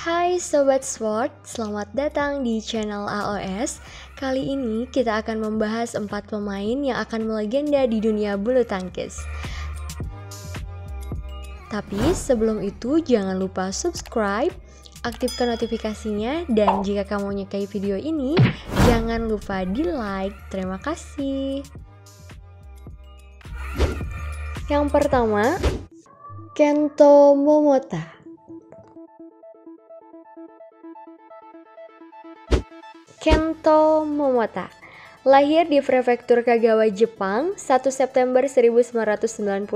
Hai Sobat Sport, selamat datang di channel AOS. Kali ini kita akan membahas 4 pemain yang akan melegenda di dunia bulu tangkis. Tapi sebelum itu jangan lupa subscribe, aktifkan notifikasinya, dan jika kamu menyukai video ini, jangan lupa di like. Terima kasih. Yang pertama, Kento Momota. Kento Momota lahir di prefektur Kagawa, Jepang, 1 September 1994.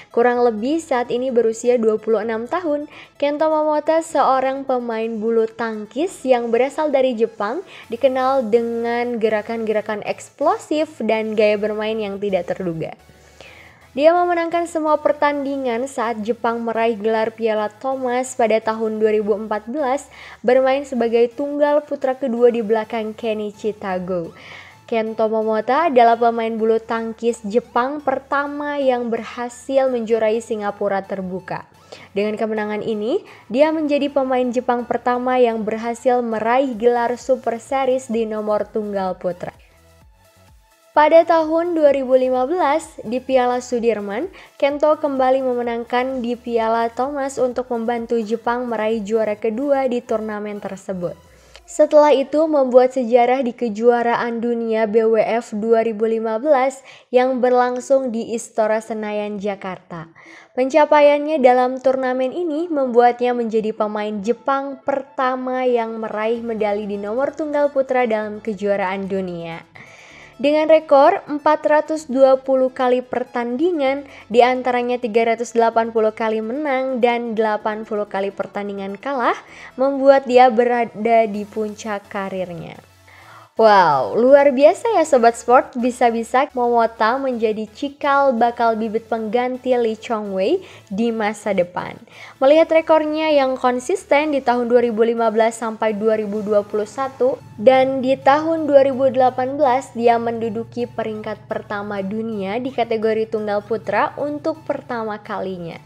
Kurang lebih saat ini berusia 26 tahun, Kento Momota seorang pemain bulu tangkis yang berasal dari Jepang, dikenal dengan gerakan-gerakan eksplosif dan gaya bermain yang tidak terduga. Dia memenangkan semua pertandingan saat Jepang meraih gelar Piala Thomas pada tahun 2014, bermain sebagai tunggal putra kedua di belakang Kenichi Tago. Kento Momota adalah pemain bulu tangkis Jepang pertama yang berhasil menjuarai Singapura Terbuka. Dengan kemenangan ini, dia menjadi pemain Jepang pertama yang berhasil meraih gelar Super Series di nomor tunggal putra. Pada tahun 2015, di Piala Sudirman, Kento kembali memenangkan di Piala Thomas untuk membantu Jepang meraih juara kedua di turnamen tersebut. Setelah itu membuat sejarah di kejuaraan dunia BWF 2015 yang berlangsung di Istora Senayan, Jakarta. Pencapaiannya dalam turnamen ini membuatnya menjadi pemain Jepang pertama yang meraih medali di nomor tunggal putra dalam kejuaraan dunia. Dengan rekor 420 kali pertandingan, diantaranya 380 kali menang dan 80 kali pertandingan kalah, membuat dia berada di puncak karirnya. Wow, luar biasa ya Sobat Sport, bisa-bisa Momota menjadi cikal bakal bibit pengganti Lee Chong-wei di masa depan. Melihat rekornya yang konsisten di tahun 2015 sampai 2021 dan di tahun 2018 dia menduduki peringkat pertama dunia di kategori tunggal putra untuk pertama kalinya.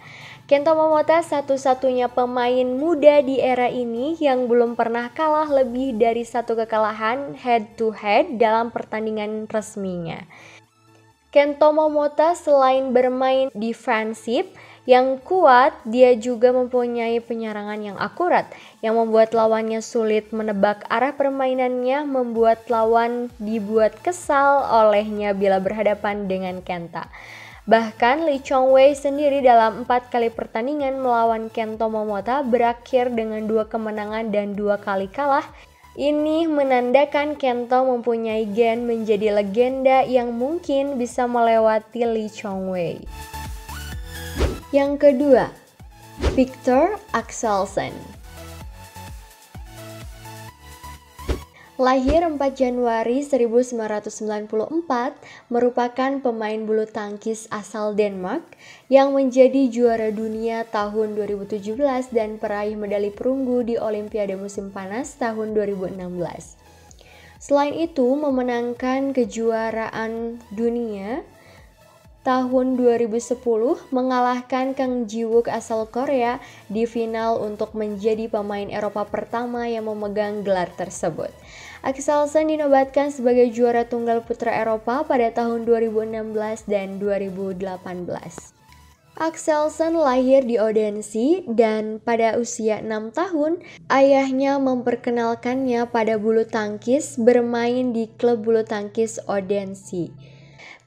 Kento Momota satu-satunya pemain muda di era ini yang belum pernah kalah lebih dari satu kekalahan head to head dalam pertandingan resminya. Kento Momota selain bermain defensif yang kuat, dia juga mempunyai penyerangan yang akurat yang membuat lawannya sulit menebak arah permainannya, membuat lawan dibuat kesal olehnya bila berhadapan dengan Kenta. Bahkan Lee Chong-wei sendiri dalam 4 kali pertandingan melawan Kento Momota berakhir dengan 2 kemenangan dan 2 kali kalah. Ini menandakan Kento mempunyai gen menjadi legenda yang mungkin bisa melewati Lee Chong-wei. Yang kedua, Viktor Axelsen. Lahir 4 Januari 1994, merupakan pemain bulu tangkis asal Denmark yang menjadi juara dunia tahun 2017 dan peraih medali perunggu di Olimpiade musim panas tahun 2016. Selain itu, memenangkan kejuaraan dunia tahun 2010 mengalahkan Kang Ji-wook asal Korea di final untuk menjadi pemain Eropa pertama yang memegang gelar tersebut. Axelsen dinobatkan sebagai juara tunggal putra Eropa pada tahun 2016 dan 2018. Axelsen lahir di Odense dan pada usia 6 tahun, ayahnya memperkenalkannya pada bulu tangkis bermain di klub bulu tangkis Odense.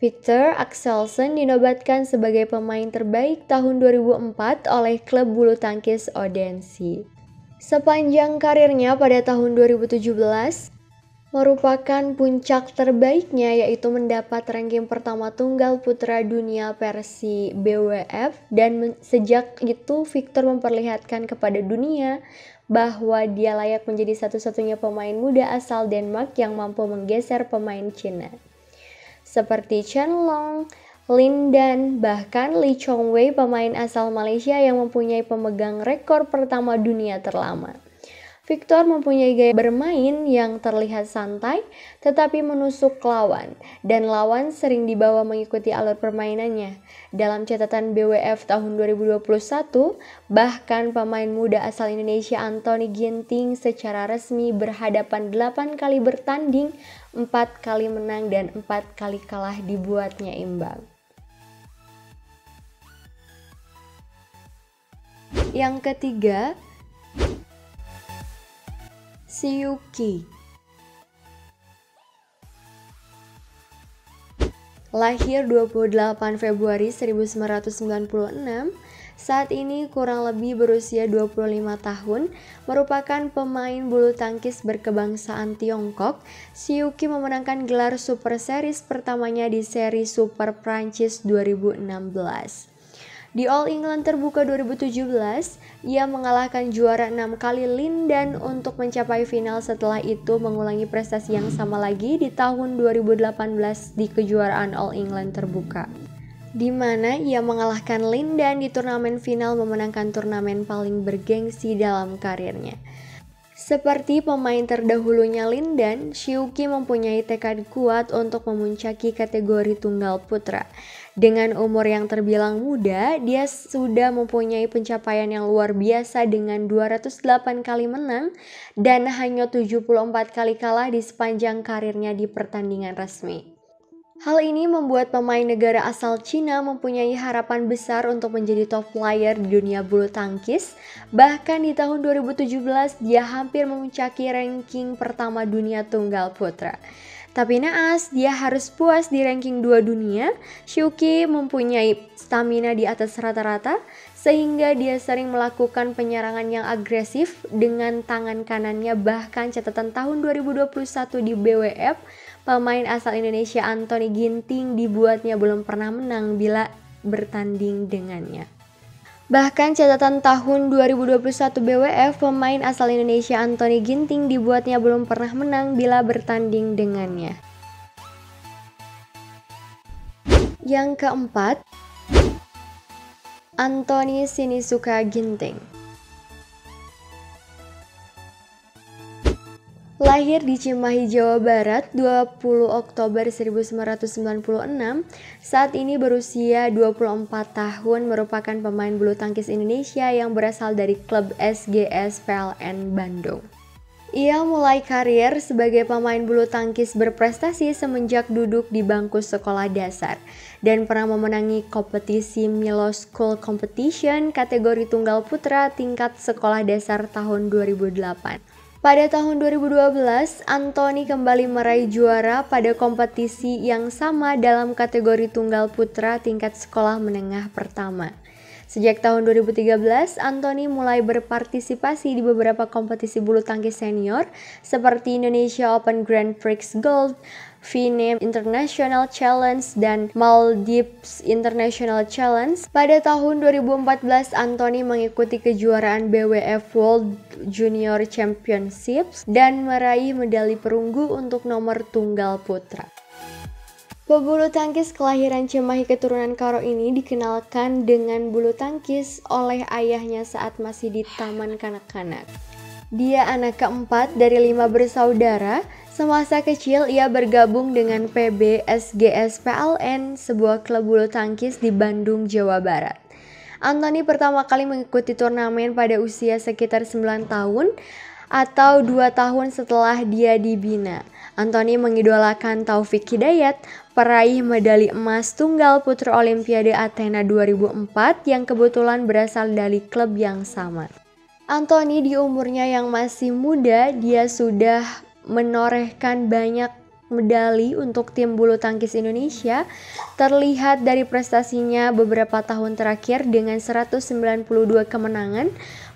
Viktor Axelsen dinobatkan sebagai pemain terbaik tahun 2004 oleh klub bulu tangkis Odense. Sepanjang karirnya pada tahun 2017, merupakan puncak terbaiknya yaitu mendapat ranking pertama tunggal putra dunia versi BWF dan sejak itu Viktor memperlihatkan kepada dunia bahwa dia layak menjadi satu-satunya pemain muda asal Denmark yang mampu menggeser pemain Cina. Seperti Chen Long, Lin Dan, bahkan Lee Chong-wei pemain asal Malaysia yang mempunyai pemegang rekor pertama dunia terlama. Victor mempunyai gaya bermain yang terlihat santai tetapi menusuk lawan, dan lawan sering dibawa mengikuti alur permainannya. Dalam catatan BWF tahun 2021, bahkan pemain muda asal Indonesia Anthony Ginting secara resmi berhadapan 8 kali bertanding, 4 kali menang dan 4 kali kalah dibuatnya imbang. Yang ketiga, Siuki. Lahir 28 Februari 1996, saat ini kurang lebih berusia 25 tahun, merupakan pemain bulu tangkis berkebangsaan Tiongkok. Siuki memenangkan gelar Super Series pertamanya di seri Super Prancis 2016. Di All England Terbuka 2017, ia mengalahkan juara 6 kali Lin Dan untuk mencapai final, setelah itu mengulangi prestasi yang sama lagi di tahun 2018 di kejuaraan All England Terbuka, di mana ia mengalahkan Lin Dan di turnamen final, memenangkan turnamen paling bergengsi dalam karirnya. Seperti pemain terdahulunya Lin Dan, Siuki mempunyai tekad kuat untuk memuncaki kategori tunggal putra. Dengan umur yang terbilang muda, dia sudah mempunyai pencapaian yang luar biasa dengan 208 kali menang dan hanya 74 kali kalah di sepanjang karirnya di pertandingan resmi. Hal ini membuat pemain negara asal Cina mempunyai harapan besar untuk menjadi top player di dunia bulu tangkis. Bahkan di tahun 2017 dia hampir memuncaki ranking pertama dunia tunggal putra. Tapi naas, dia harus puas di ranking 2 dunia. Siuki mempunyai stamina di atas rata-rata, sehingga dia sering melakukan penyerangan yang agresif dengan tangan kanannya. Bahkan catatan tahun 2021 di BWF, pemain asal Indonesia Anthony Ginting dibuatnya belum pernah menang bila bertanding dengannya. Bahkan catatan tahun 2021 BWF, pemain asal Indonesia Anthony Ginting dibuatnya belum pernah menang bila bertanding dengannya. Yang keempat, Anthony Sinisuka Ginting. Lahir di Cimahi, Jawa Barat, 20 Oktober 1996, saat ini berusia 24 tahun, merupakan pemain bulu tangkis Indonesia yang berasal dari klub SGS PLN Bandung. Ia mulai karir sebagai pemain bulu tangkis berprestasi semenjak duduk di bangku sekolah dasar dan pernah memenangi kompetisi Milo School Competition kategori tunggal putra tingkat sekolah dasar tahun 2008. Pada tahun 2012, Anthony kembali meraih juara pada kompetisi yang sama dalam kategori tunggal putra tingkat sekolah menengah pertama. Sejak tahun 2013, Anthony mulai berpartisipasi di beberapa kompetisi bulu tangkis senior seperti Indonesia Open Grand Prix Gold, VNAM International Challenge, dan Maldives International Challenge. Pada tahun 2014, Anthony mengikuti kejuaraan BWF World Junior Championships dan meraih medali perunggu untuk nomor tunggal putra. Pebulu tangkis kelahiran Cimahi keturunan Karo ini dikenalkan dengan bulu tangkis oleh ayahnya saat masih di taman kanak-kanak. Dia anak keempat dari 5 bersaudara. Semasa kecil ia bergabung dengan PB SGS PLN, sebuah klub bulu tangkis di Bandung, Jawa Barat. Anthony pertama kali mengikuti turnamen pada usia sekitar 9 tahun atau 2 tahun setelah dia dibina. Anthony mengidolakan Taufik Hidayat, peraih medali emas tunggal putra Olimpiade Athena 2004 yang kebetulan berasal dari klub yang sama. Anthony di umurnya yang masih muda, dia sudah menorehkan banyak medali untuk tim bulu tangkis Indonesia. Terlihat dari prestasinya beberapa tahun terakhir dengan 192 kemenangan,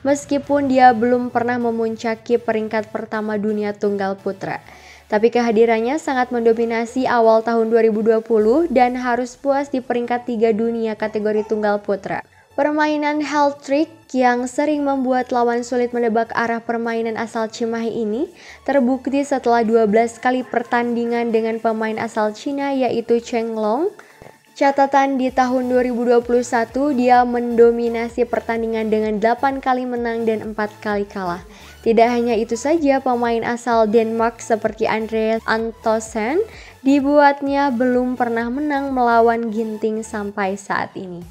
meskipun dia belum pernah memuncaki peringkat pertama dunia tunggal putra. Tapi kehadirannya sangat mendominasi awal tahun 2020 dan harus puas di peringkat 3 dunia kategori tunggal putra. Permainan hat trick yang sering membuat lawan sulit menebak arah permainan asal Cimahi ini terbukti setelah 12 kali pertandingan dengan pemain asal Cina yaitu Cheng Long. Catatan di tahun 2021 dia mendominasi pertandingan dengan 8 kali menang dan 4 kali kalah. Tidak hanya itu saja, pemain asal Denmark seperti Andreas Antonsen dibuatnya belum pernah menang melawan Ginting sampai saat ini.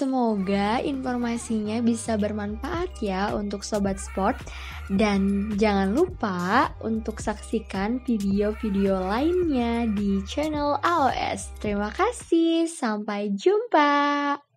Semoga informasinya bisa bermanfaat ya untuk Sobat Sport. Dan jangan lupa untuk saksikan video-video lainnya di channel AOS. Terima kasih, sampai jumpa.